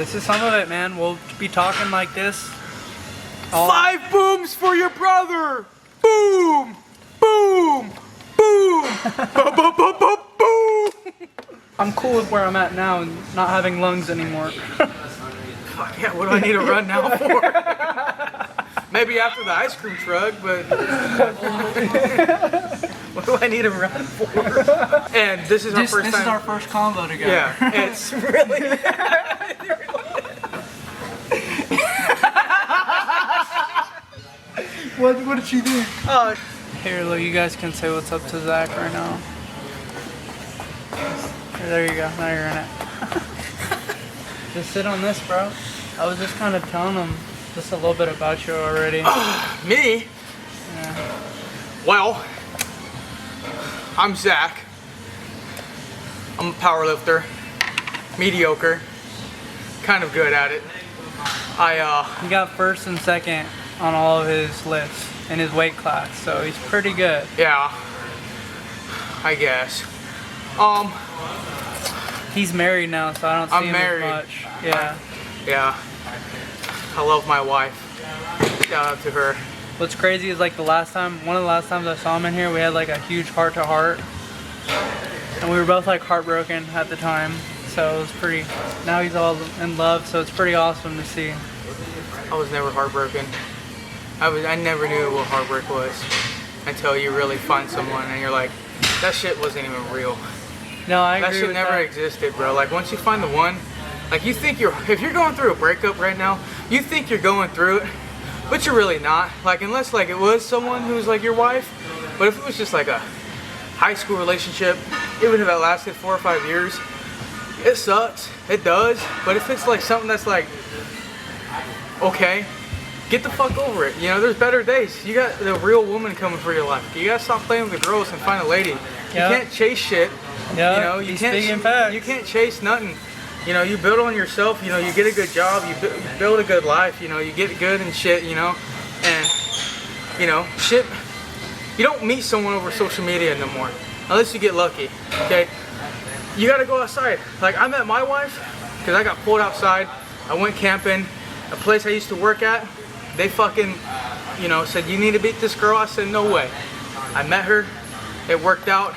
This is some of it, man. We'll be talking like this. 5 booms for your brother! Boom! Boom! Boom! Boom! Boom! Boom! Boom! Boom! I'm cool with where I'm at now and not having lungs anymore. Fuck yeah, what do I need to run now for? Maybe after the ice cream truck, but what do I need to run for? And this is our first time. This is our first convo together. Yeah, it's really. What did she do? Here, look, you guys can say what's up to Zach right now. Here, there you go. Now you're in it. Just sit on this, bro. I was just kind of telling him just a little bit about you already. Me? Yeah. Well, I'm Zach. I'm a powerlifter. Mediocre. Kind of good at it. He got first and second on all of his lifts in his weight class, so he's pretty good. Yeah. I guess. He's married now, so I don't see him as much. Yeah. Yeah. I love my wife. Shout out to her. What's crazy is like one of the last times I saw him in here, we had like a huge heart-to-heart, and we were both like heartbroken at the time. So it was pretty. Now he's all in love, so it's pretty awesome to see. I was never heartbroken. I never knew what heartbreak was until you really find someone and you're like, that shit wasn't even real. No, I agree that shit with never existed, bro. Like once you find the one, like you think if you're going through a breakup right now, you think you're going through it, but you're really not. Like unless like it was someone who's like your wife, but if it was just like a high school relationship, even if it lasted 4 or 5 years, it sucks. It does. But if it's like something that's like, okay, get the fuck over it. You know, there's better days. You got the real woman coming for your life. You gotta stop playing with the girls and find a lady. Yep. You can't chase shit. Yeah, you know, you can't chase nothing. You know, you build on yourself. You know, you get a good job. You build a good life. You know, you get good and shit. You know, and you know, shit. You don't meet someone over social media no more, unless you get lucky. Okay, you gotta go outside. Like I met my wife because I got pulled outside. I went camping. A place I used to work at, they fucking, you know, said, you need to beat this girl. I said, no way. I met her. It worked out.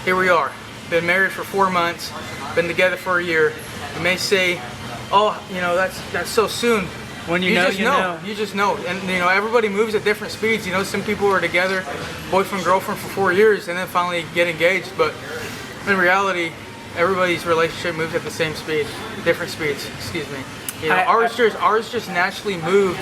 Here we are. Been married for 4 months. Been together for a year. You may say, oh, you know, that's so soon. When you know, just know. You just know. And, you know, everybody moves at different speeds. You know, some people are together, boyfriend, girlfriend for 4 years and then finally get engaged. But in reality, everybody's relationship moves at the same speed. Different speeds, excuse me. You know, ours just naturally moved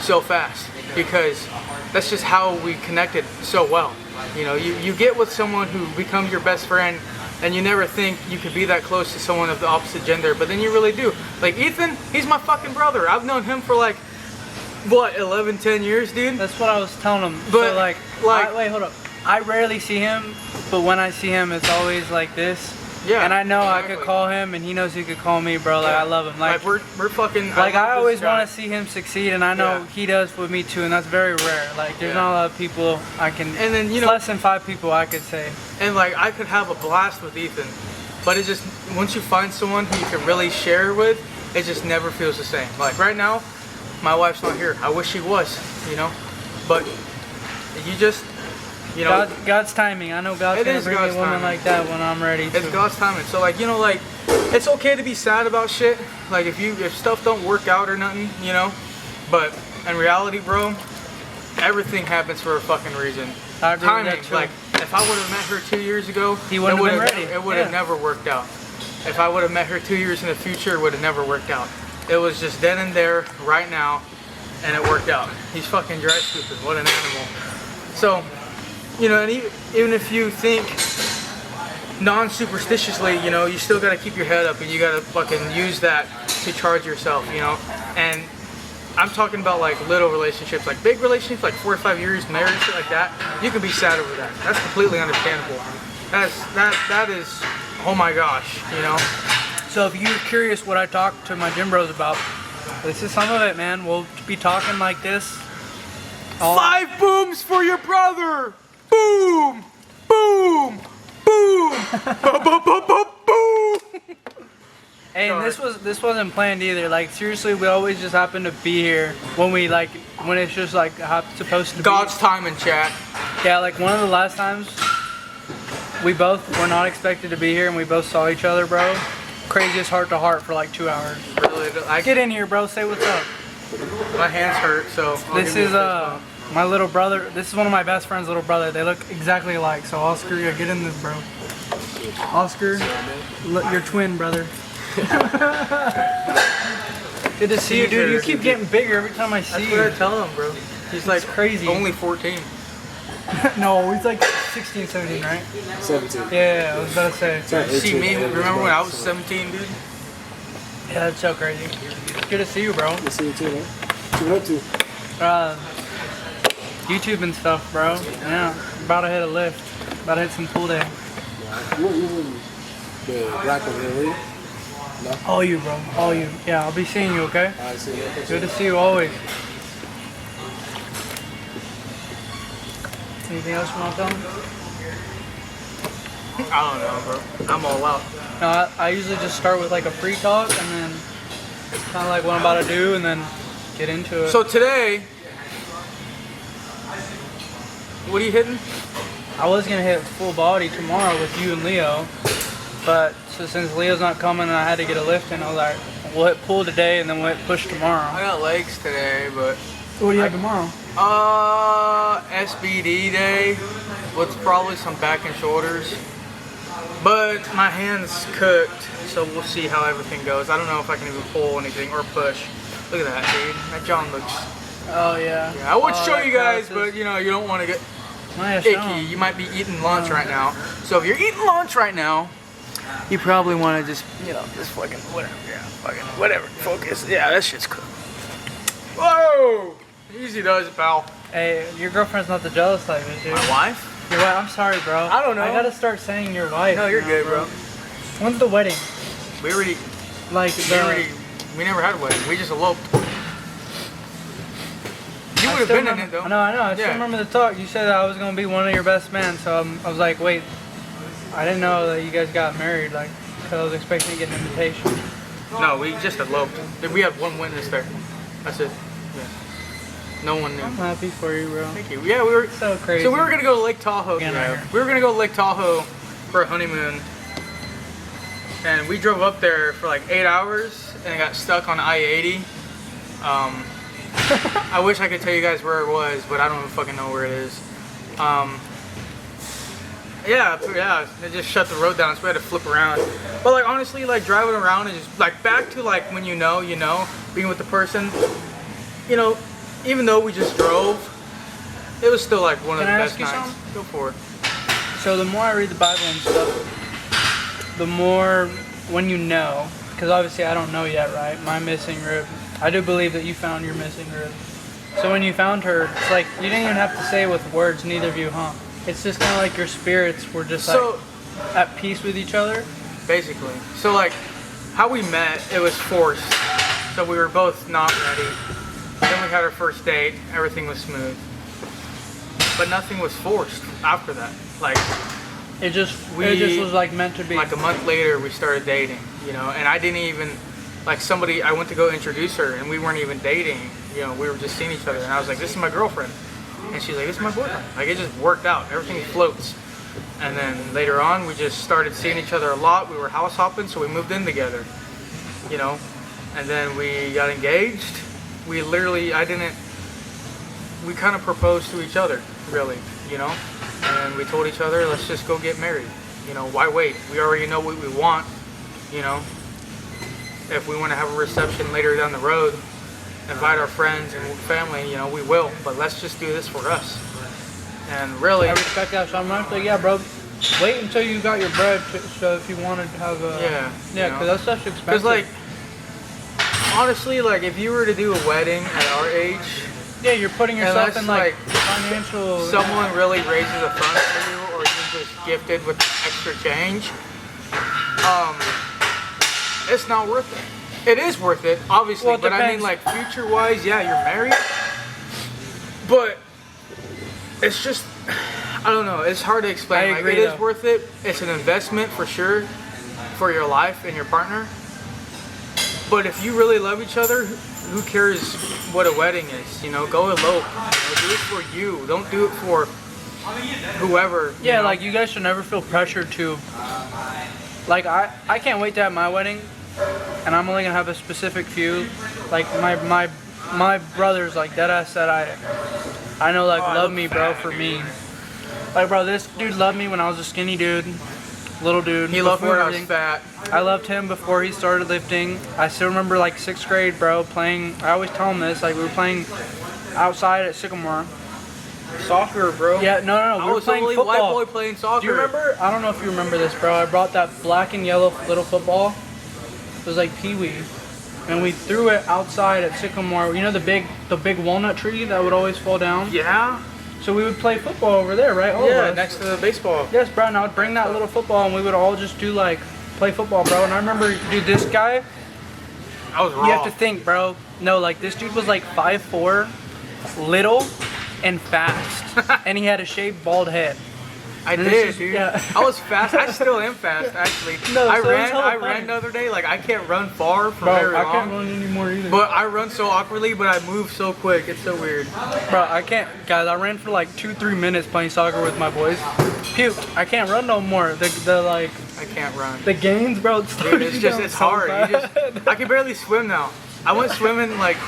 so fast because that's just how we connected so well. You know, you get with someone who becomes your best friend and you never think you could be that close to someone of the opposite gender, but then you really do. Like Ethan, he's my fucking brother. I've known him for like, what, 11, 10 years, dude? That's what I was telling him. But, so wait, hold up. I rarely see him, but when I see him, it's always like this. Yeah, and I know exactly. I could call him, and he knows he could call me, bro. Like I love him. Like we're fucking. Like I always want to see him succeed, and I know he does with me too, and that's very rare. Like there's not a lot of people I can. And then you know, less than 5 people I could say. And like I could have a blast with Ethan, but it just once you find someone who you can really share with, it just never feels the same. Like right now, my wife's not here. I wish she was, you know, but you just. You know, God's timing. I know God's gonna bring me a woman like that when I'm ready. It's God's timing. So like, you know, like it's okay to be sad about shit. Like if stuff don't work out or nothing, you know. But in reality, bro, everything happens for a fucking reason. I agree Timing. with that too. Like if I would have met her 2 years ago, he wouldn't have been ready. It would have never worked out. If I would have met her 2 years in the future, it would have never worked out. It was just then and there, right now, and it worked out. He's fucking dry stupid. What an animal. So. You know, and even if you think non-superstitiously, you know, you still got to keep your head up and you got to fucking use that to charge yourself, you know. And I'm talking about like little relationships, like big relationships, like 4 or 5 years married, shit like that. You can be sad over that. That's completely understandable. That is, oh my gosh, you know. So if you're curious what I talk to my gym bros about, this is some of it, man. We'll be talking like this. 5 booms for your brother! Boom! Boom! Boom! Boom! Boom! Boom! Boom! Boom! Hey, and this wasn't planned either. Like seriously, we always just happen to be here when it's just like supposed to be. God's time in chat. Yeah, like one of the last times we both were not expected to be here and we both saw each other, bro. Craziest heart to heart for like 2 hours. Really, Get in here, bro. Say what's up. My hands hurt, so. This is my little brother. This is one of my best friend's little brother. They look exactly alike. So Oscar, yeah, get in this, bro. Oscar, your twin brother. Good to see you, dude. You keep getting bigger every time I see you. That's what I tell him, bro. He's like crazy. Only 14. No, he's like 16, 17, right? 17. Yeah, I was about to say. See me? Remember when I was 17, dude? Yeah, that's so crazy. Good to see you, bro. Good to see you too, man. What you up to? YouTube and stuff, bro. Yeah, about to hit a lift. About to hit some pool day. You weren't using the black one here, were you? No? All you, bro. All you. Yeah, I'll be seeing you, okay? I see you. Good to see you always. Anything else you want to tell me? I don't know, bro. I'm all out. No, I usually just start with like a pre-talk and then kind of like what I'm about to do and then get into it. So today, what are you hitting? I was going to hit full body tomorrow with you and Leo, but so since Leo's not coming and I had to get a lift in, I was like, we'll hit pull today and then we'll hit push tomorrow. I got legs today, but... What do you have tomorrow? SBD day with probably some back and shoulders. But my hand's cooked, so we'll see how everything goes. I don't know if I can even pull anything or push. Look at that, dude. That John looks... Oh, yeah. Yeah, I would show you guys, but you know, you don't want to get icky. You might be eating lunch right now. So if you're eating lunch right now, you probably want to just, you know, just fucking whatever. Yeah, fucking whatever. Focus. Yeah, that shit's cooked. Whoa! Easy does, pal. Hey, your girlfriend's not the jealous type, is she? My wife? Your wife? I'm sorry, bro. I don't know. I gotta start saying your wife. No, you're now, good, bro. When's the wedding? We already, we never had a wedding. We just eloped. You would have been in it, though. I know. I still remember the talk. You said that I was gonna be one of your best men, so I was like, wait, I didn't know that you guys got married, like, because I was expecting to get an invitation. No, we just eloped. We had one witness there. That's it. Yeah. No one knew. I'm happy for you, bro. Thank you. Yeah, we were so crazy. So we were gonna go to Lake Tahoe. Yeah. We were gonna go to Lake Tahoe for a honeymoon, and we drove up there for like 8 hours and got stuck on I-80. I wish I could tell you guys where it was, but I don't even fucking know where it is. Yeah, they just shut the road down, so we had to flip around. But like honestly, like driving around and just like back to like when you know, being with the person, you know, even though we just drove, it was still like one of the best nights. Go for it. So the more I read the Bible and stuff, the more when you know, because obviously I don't know yet, right? My missing rib. I do believe that you found your missing rib. So when you found her, it's like you didn't even have to say with words, neither of you, huh? It's just kind of like your spirits were just like at peace with each other. Basically. So like how we met, it was forced. So we were both not ready. Then we had our first date. Everything was smooth. But nothing was forced after that. Like it just was like meant to be. Like a month later, we started dating. You know, and I didn't even like somebody. I went to go introduce her, and we weren't even dating. You know, we were just seeing each other, and I was like, "This is my girlfriend," and she's like, "This is my boyfriend." Like it just worked out. Everything floats. And then later on, we just started seeing each other a lot. We were house hopping, so we moved in together. You know, and then we got engaged. We literally, we kind of proposed to each other, really, you know? And we told each other, let's just go get married. You know, why wait? We already know what we want, you know? If we want to have a reception later down the road, invite our friends and family, you know, we will. But let's just do this for us. And really... I respect that so much. Like, yeah, bro, wait until you got your bread so if you wanted to have a... Yeah, because that stuff's expensive. Because, like... Honestly, like if you were to do a wedding at our age, yeah, you're putting yourself in like financial. Someone really raises a fund for you, or you're just gifted with extra change. It's not worth it. It is worth it, obviously, well, but I mean, like future-wise, yeah, you're married, but it's just, I don't know. It's hard to explain. I agree, it is worth it. It's an investment for sure, for your life and your partner. But if you really love each other, who cares what a wedding is? You know, go elope. You know, do it for you. Don't do it for whoever. Yeah, know? like you guys should never feel pressured to. Like I can't wait to have my wedding, and I'm only gonna have a specific few. Like my brothers, like deadass said, I know, like love me, bro, for me. Like, bro, this dude loved me when I was a skinny dude, little dude. He loved me when I was everything. fat. I loved him before he started lifting. I still remember like 6th grade, bro, playing. I always tell him this. Like we were playing outside at Sycamore. Soccer, bro. Yeah, no. I We were was the playing only football. white boy playing soccer. Do you remember? I don't know if you remember this, bro. I brought that black and yellow little football. It was like Pee-wee. And we threw it outside at Sycamore. You know the big walnut tree that would always fall down? Yeah. So we would play football over there, right? All of Yeah, us. next to the baseball. Yes, bro. And I would bring that little football and we would all just do like play football, bro. And I remember, dude, this guy, I was raw. you have to think, bro. No, like this dude was like 5'4", little and fast. And he had a shaved bald head. I And did, this is- dude. yeah. I was fast. I still am fast, actually. No, I so it's hella I funny. ran the other day. Like I can't run far for Bro, very I long. can't run anymore either. But I run so awkwardly, but I move so quick. It's so weird. Bro, I can't, guys. I ran for like 2-3 minutes playing soccer with my boys. Puked. I can't run no more. The like I can't run. the gains, bro. It's, Dude, it's just it's hard. I can barely swim now. I went swimming like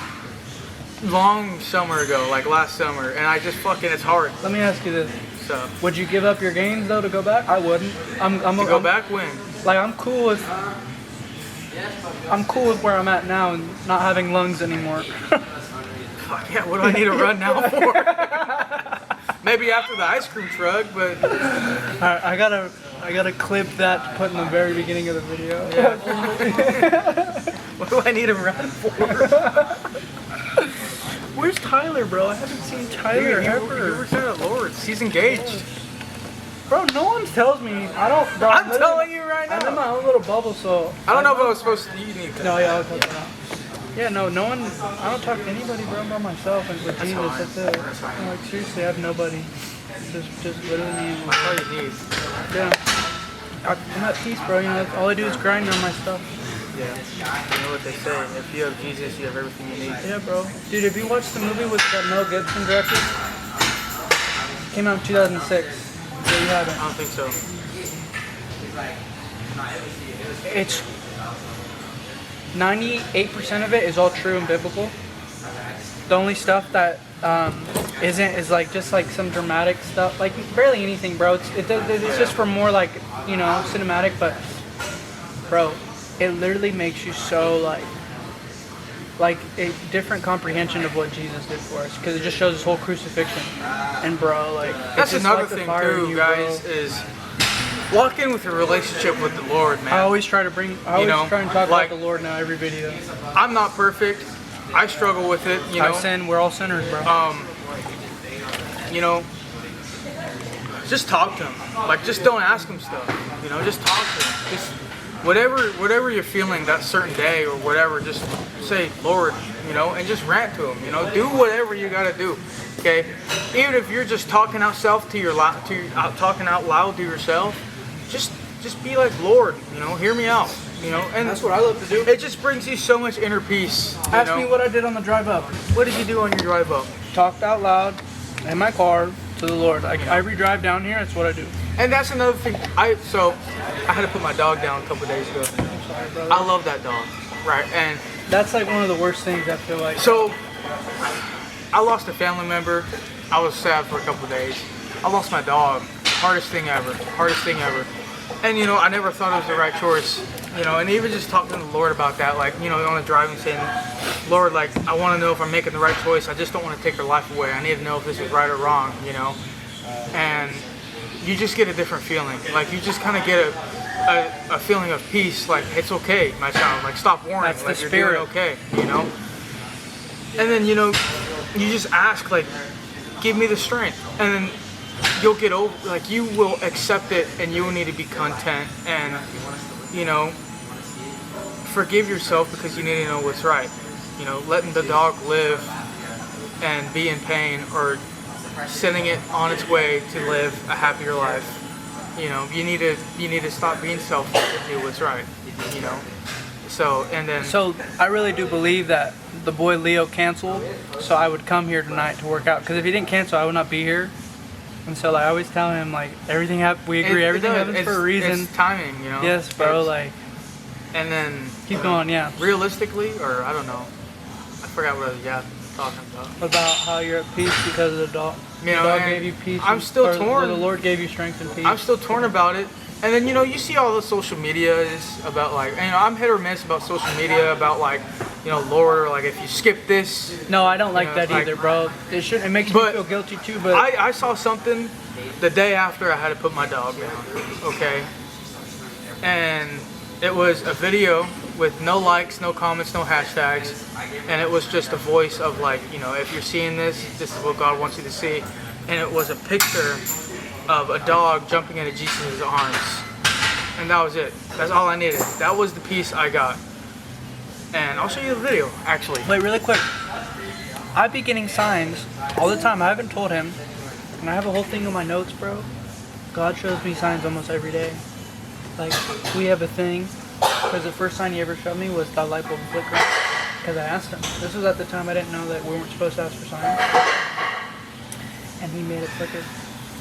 long summer ago, like last summer, and I just fucking it's hard. Let me ask you this: So would you give up your gains though to go back? I wouldn't. I'm to go back when? Like I'm cool with where I'm at now and not having lungs anymore. Fuck yeah, what do I need to run now for? Maybe after the ice cream truck, but Alright, I gotta clip that to put in the very beginning of the video. what do I need to run for? Where's Tyler, bro? I haven't seen Tyler Dude, ever. you were at Lord's. He's engaged. Bro, no one tells me. I don't. Bro, I'm telling you right I'm in now. my own little bubble, so. I don't know if I was supposed to. You need to. No, yeah, I'll cut that out. Yeah, no one. I don't talk to anybody, bro. I'm by myself and with Jesus. fine. That's it. I'm like seriously, I have nobody. Just literally me. And That's all you need. yeah. I'm at peace, bro. You know, all I do is grind on my stuff. Yeah. You know what they say. If you have Jesus, you have everything you need. Yeah, bro. Dude, have you watched the movie with that Mel Gibson directed? It came out in 2006. Yeah, you haven't. I don't think so. It's 98% of it is all true and biblical. The only stuff that isn't is like just like some dramatic stuff, like barely anything, bro. It's just for more like, you know, cinematic. But bro, it literally makes you so like a different comprehension of what Jesus did for us, because it just shows his whole crucifixion. And bro, like That's it's just another like the thing fire in too, you, guys, bro. is walk in with a relationship with the Lord, man. I always try to bring. I always know, try and talk like- about the Lord now every video. I'm not perfect. I struggle with it, you know. I sin. We're all sinners, bro. You know, just talk to him. Like, just don't ask him stuff. You know, just talk to him. Just whatever you're feeling that certain day or whatever, just say, Lord, you know, and just rant to him. You know, do whatever you gotta do. Okay, even if you're just talking out talking out loud to yourself, just be like, Lord, you know, hear me out. You know, and That's what I love to do. it just brings you so much inner peace. You Ask know? me what I did on the drive up. What did you do on your drive up? Talked out loud in my car to the Lord. Every drive down here, that's what I do. And that's another thing. I had to put my dog down a couple of days ago. I love that dog, right? And That's like one of the worst things I feel like. so I lost a family member. I was sad for a couple of days. I lost my dog. Hardest thing ever. Hardest thing ever. And you know, I never thought it was the right choice. You know, and even just talking to the Lord about that, like, you know, on the driving, saying, Lord, like, I want to know if I'm making the right choice. I just don't want to take her life away. I need to know if this is right or wrong, you know. And you just get a different feeling. Like, you just kind of get a feeling of peace. Like, it's okay, my child. Like, stop worrying. That's the like, you're spirit. doing okay, you know. And then, you know, you just ask, like, give me the strength. And then you'll get over, like, you will accept it, and you will need to be content and, you know, forgive yourself, because you need to know what's right. You know, letting the dog live and be in pain, or sending it on its way to live a happier life. You know, you need to stop being selfish and do what's right. You know, So, and then... So I really do believe that the boy Leo canceled, so I would come here tonight to work out. Because if he didn't cancel, I would not be here. And so like I always tell him like everything we agree, everything happens for a reason. It's timing, you know. Yes, bro. Like. And then. Keep going, yeah. Realistically, or I don't know, I forgot what I was talking about. About how you're at peace because of the dog. You know, the dog gave you peace. I'm still torn. The Lord gave you strength and peace. I'm still torn about it. And then, you know, you see all the social media is about like, you know, I'm hit or miss about social media about like, you know, Lord, or like if you skip this. No, I don't like that like, either, bro. It makes me feel guilty too, but. I saw something the day after I had to put my dog down, okay? And it was a video with no likes, no comments, no hashtags. And it was just a voice of like, you know, if you're seeing this, this is what God wants you to see. And it was a picture of a dog jumping into Jesus' arms. And that was it. That's all I needed. That was the piece I got. And I'll show you the video, actually. Wait, really quick. I be getting signs all the time. I haven't told him. And I have a whole thing in my notes, bro. God shows me signs almost every day. Like, we have a thing. Because the first sign he ever showed me was the light bulb flickering. Because I asked him. This was at the time I didn't know that we weren't supposed to ask for signs. And he made it flicker.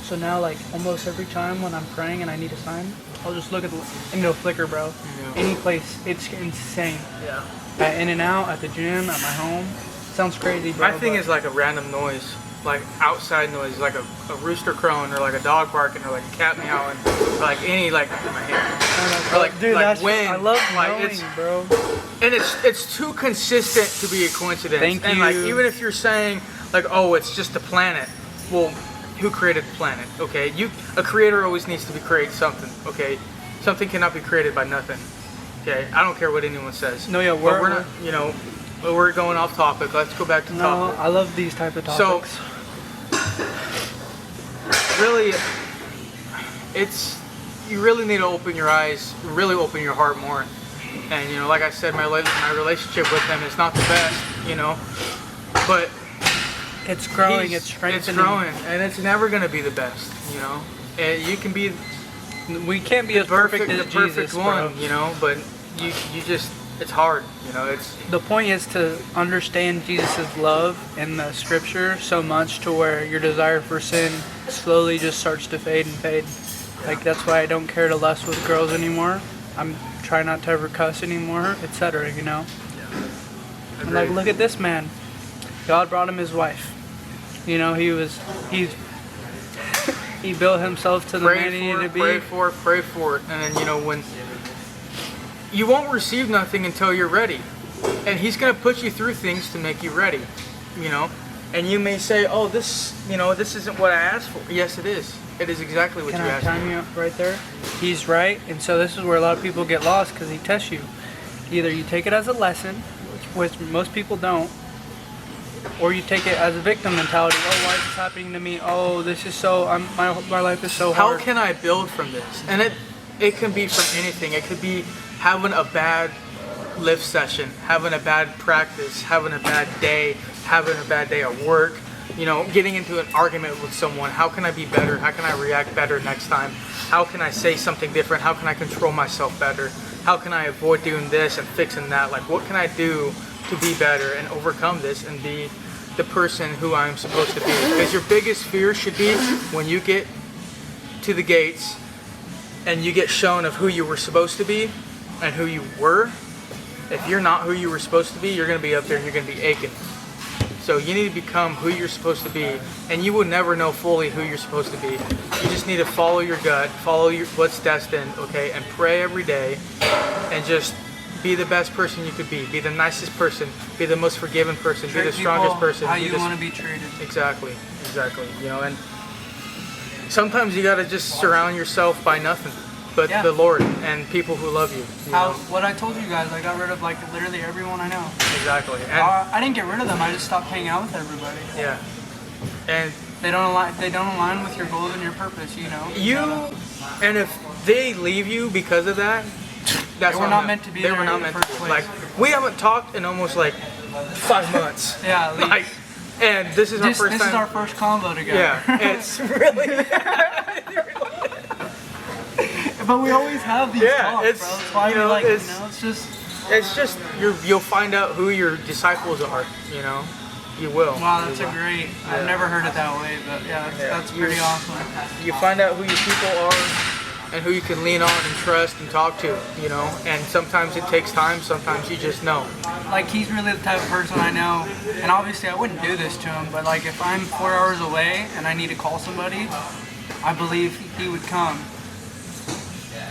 So now, like, almost every time when I'm praying and I need a sign, I'll just look at the, and it'll flicker, bro. Yeah. Any place. It's insane. Yeah. At In-N-Out, at the gym, at my home. Sounds crazy, bro. My thing is like a random noise. Like outside noise, like a rooster crowing, or like a dog barking, or like a cat meowing, or like any, like, in my hand. Or like, dude, like wind. I love like, knowing, bro. And it's too consistent to be a coincidence. Thank and you. Like, even if you're saying, like, oh, it's just a planet. Well, who created the planet? Okay, a creator always needs to be create something. Okay, something cannot be created by nothing. Okay, I don't care what anyone says. No, yeah, we're not. You know, we're going off topic. Let's go back to topic. No, I love these type of topics. So, really, you really need to open your eyes, really open your heart more. And, you know, like I said, my relationship with him is not the best, you know, but it's growing, it's strengthening. It's growing, and it's never going to be the best, you know. And you can be we can't be as perfect as Jesus, one, bro. you know, but you just, it's hard, you know. It's the point is to understand Jesus' love in the scripture so much to where your desire for sin slowly just starts to fade and fade. Like, that's why I don't care to lust with girls anymore. I'm trying not to ever cuss anymore, etc., you know. Yeah. And like, look at this man. God brought him his wife. You know, he built himself to the man he needed to be. Pray for it. And then, you know, when you won't receive nothing until you're ready. And he's going to put you through things to make you ready, you know. And you may say, oh, this isn't what I asked for. Yes, it is. It is exactly what you asked for. Can I time you up right there? He's right. And so this is where a lot of people get lost, because he tests you. Either you take it as a lesson, which most people don't, or you take it as a victim mentality. Oh, why is this happening to me? Oh, this is so, my life is so hard. How can I build from this? And it can be from anything. It could be having a bad lift session, having a bad practice, having a bad day at work, you know, getting into an argument with someone. How can I be better? How can I react better next time? How can I say something different? How can I control myself better? How can I avoid doing this and fixing that? Like, what can I do to be better and overcome this and be the person who I'm supposed to be? Because your biggest fear should be when you get to the gates and you get shown of who you were supposed to be and who you were. If you're not who you were supposed to be, you're going to be up there and you're going to be aching. So you need to become who you're supposed to be, and you will never know fully who you're supposed to be. You just need to follow your gut, follow what's destined, okay, and pray every day, and just be the best person you could be the nicest person, be the most forgiving person, be the strongest person. How you want to be treated. Exactly, you know, and sometimes you got to just surround yourself by nothing but the Lord and people who love you. What I told you guys, I got rid of like literally everyone I know. Exactly. And I didn't get rid of them. I just stopped hanging out with everybody. Yeah. And they don't align with your goals and your purpose. You know. And if they leave you because of that, that's they were not meant to be. They were not meant to be. Like, we haven't talked in almost like 5 months. Yeah. At least. Like, and this is our first time. This is our first convo together. Yeah. It's really. But we always have these talks, bro. That's why it's just. it's just you'll find out who your disciples are. You know, you will. Wow, that's You a will. great. I've never heard it that way, but yeah, that's pretty awesome. You find out who your people are and who you can lean on and trust and talk to. You know, and sometimes it takes time. Sometimes you just know. Like, he's really the type of person I know, and obviously I wouldn't do this to him, but like if I'm 4 hours away and I need to call somebody, I believe he would come.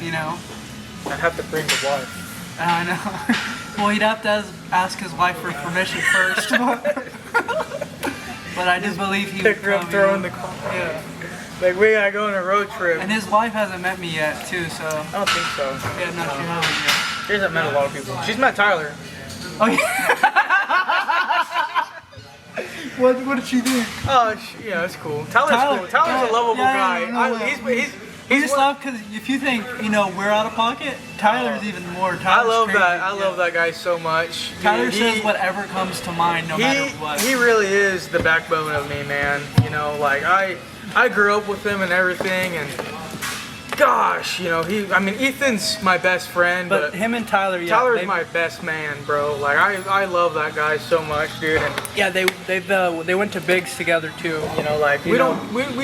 You know? I'd have to bring the wife. I know. Well, he'd have to ask his wife for permission first. But I do believe he would Pick her up, come. throw You in know? the car. Yeah. Like, we gotta go on a road trip. And his wife hasn't met me yet, too, so. I don't think so. Yeah, no, she hasn't She hasn't met a lot of people. She's met Tyler. yet. Oh, yeah. What did she do? Oh, yeah, that's cool. Tyler's cool. Tyler's a lovable guy. He just laughed because if you think, you know, we're out of pocket, Tyler's even more. I Tyler's love crazy. that. I love that guy so much. Tyler says whatever comes to mind, no matter what. He really is the backbone of me, man. You know, like I grew up with him and everything, and gosh, you know, Ethan's my best friend, But him and Tyler, yeah. Tyler's my best man, bro. Like I love that guy so much, dude. And Yeah, they went to Biggs together too. you know, like we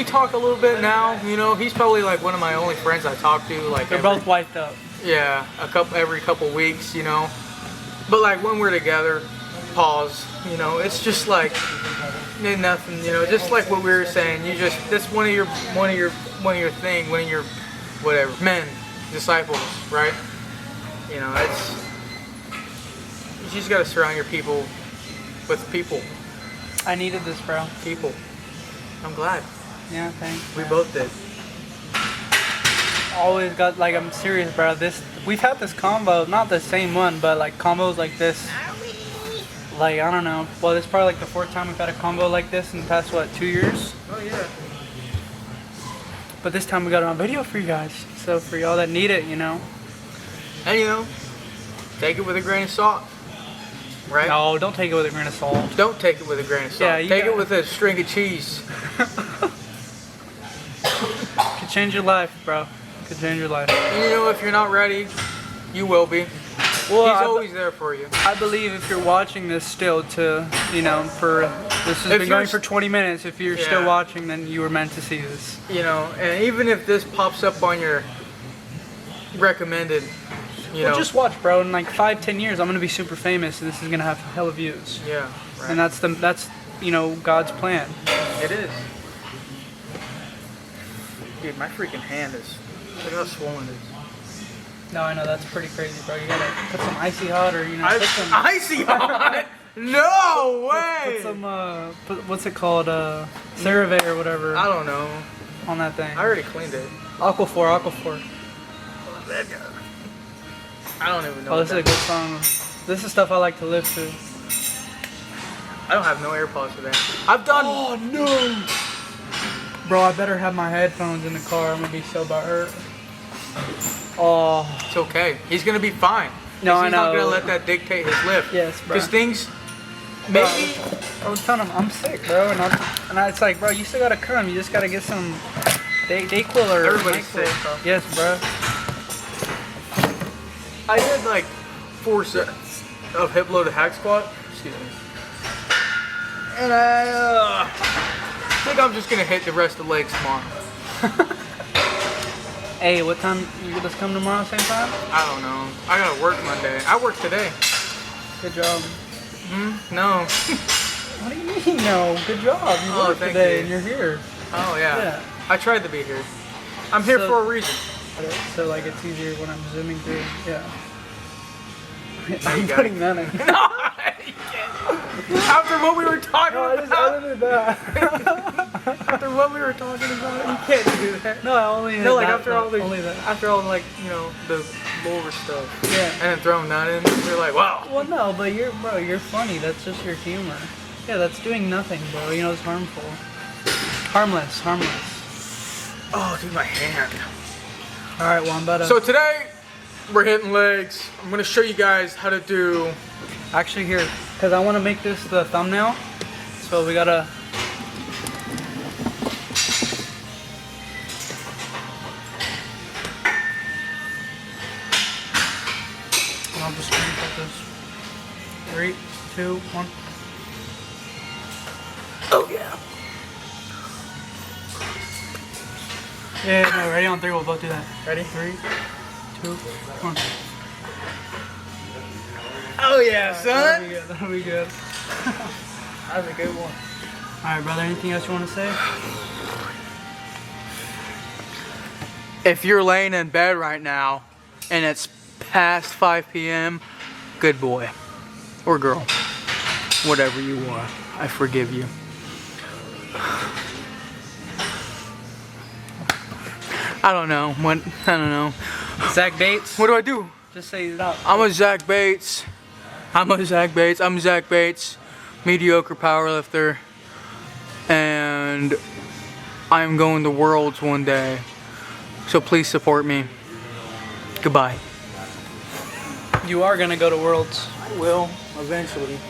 talk a little bit now. You know, he's probably like one of my only friends I talk to. Like They're both wiped up. Yeah, every couple weeks, you know. But like when we're together, pause. You know, it's just like nothing. You know, just like what we were saying. That's one of your whatever men, disciples, right? You know, you just gotta surround your people with people. I needed this, bro. People. I'm glad. Yeah, thanks. We both did. Always got, like, I'm serious, bro. We've had this combo, not the same one, but like combos like this. Like, I don't know. Well, this is probably like the 4th time we've had a combo like this in the past, what, 2 years? Oh yeah. But this time we got it on video for you guys. So for y'all that need it, you know. And you know, take it with a grain of salt. Right? No, don't take it with a grain of salt. Don't take it with a grain of salt. Yeah, take it with a string of cheese. Could change your life, bro. Could change your life. And you know, if you're not ready, you will be. Well, He's always there for you. I believe if you're watching this still to, you know, this has been going for 20 minutes. If you're still watching, then you were meant to see this. You know, and even if this pops up on your recommended, you know. Just watch, bro. In like 5-10 years, I'm gonna be super famous, and this is gonna have hella views. Yeah. Right. And that's you know, God's plan. It is. Dude, my freaking hand is. Look how swollen it is. No, I know that's pretty crazy, bro. You gotta put some icy hot, or you know, put some. Icy hot? No way! Put some what's it called? CeraVe or whatever. I don't know. On that thing. I already cleaned it. Aquaphor. I don't even know. Oh, this is a good song. This is stuff I like to live to. I don't have no AirPods today. I've done. Oh no! Bro, I better have my headphones in the car. I'm gonna be so butthurt. Oh. It's okay. He's gonna be fine. No, I He's know. not gonna let that dictate his lift. Yes, bro. Because things. Maybe. I was telling him I'm sick, bro, and it's like, bro, you still gotta come. You just gotta get some Dayquil or Everybody's NyQuil. sick, bro. Yes, bro. I did like 4 sets of hip loaded hack squat. Excuse me. And I think I'm just gonna hit the rest of the legs tomorrow. Hey, what time you just come tomorrow? Same time? I don't know. I gotta work Monday. I work today. Good job. No. What do you mean? No. Good job. You work thank today you. and you're here. Oh yeah. Yeah. I tried to be here. I'm here So- for a reason. So like it's easier when I'm zooming through. Yeah. you I'm got putting that in. No, you can't. After what we were talking No, I just about. edited that. After what we were talking about, you can't do that. No, I only No, like that, after all the, only that. after all like the lower stuff. Yeah. And then throwing that in, you're like, wow. Well, no, but you're funny. That's just your humor. Yeah, that's doing nothing, bro. You know, it's harmful. Harmless. Oh, dude, my hand. All right, well, I'm about to. So today, we're hitting legs. I'm gonna show you guys how to do. Actually, here, because I want to make this the thumbnail. So we gotta. I'll just screenshot this. 3, 2, 1. Oh yeah. Yeah, no, ready on 3, we'll both do that. Ready? 3, 2, 1. Oh yeah, That'll son. be good, that'll be good. That was a good one. Alright, brother, anything else you want to say? If you're laying in bed right now and it's past 5 p.m., good boy or girl, whatever you are, I forgive you. I don't know. I don't know. Zach Bates? What do I do? Just say it out. I'm a Zach Bates. I'm Zach Bates, mediocre powerlifter, and I'm going to Worlds one day. So please support me. Goodbye. You are gonna go to Worlds. I will, eventually.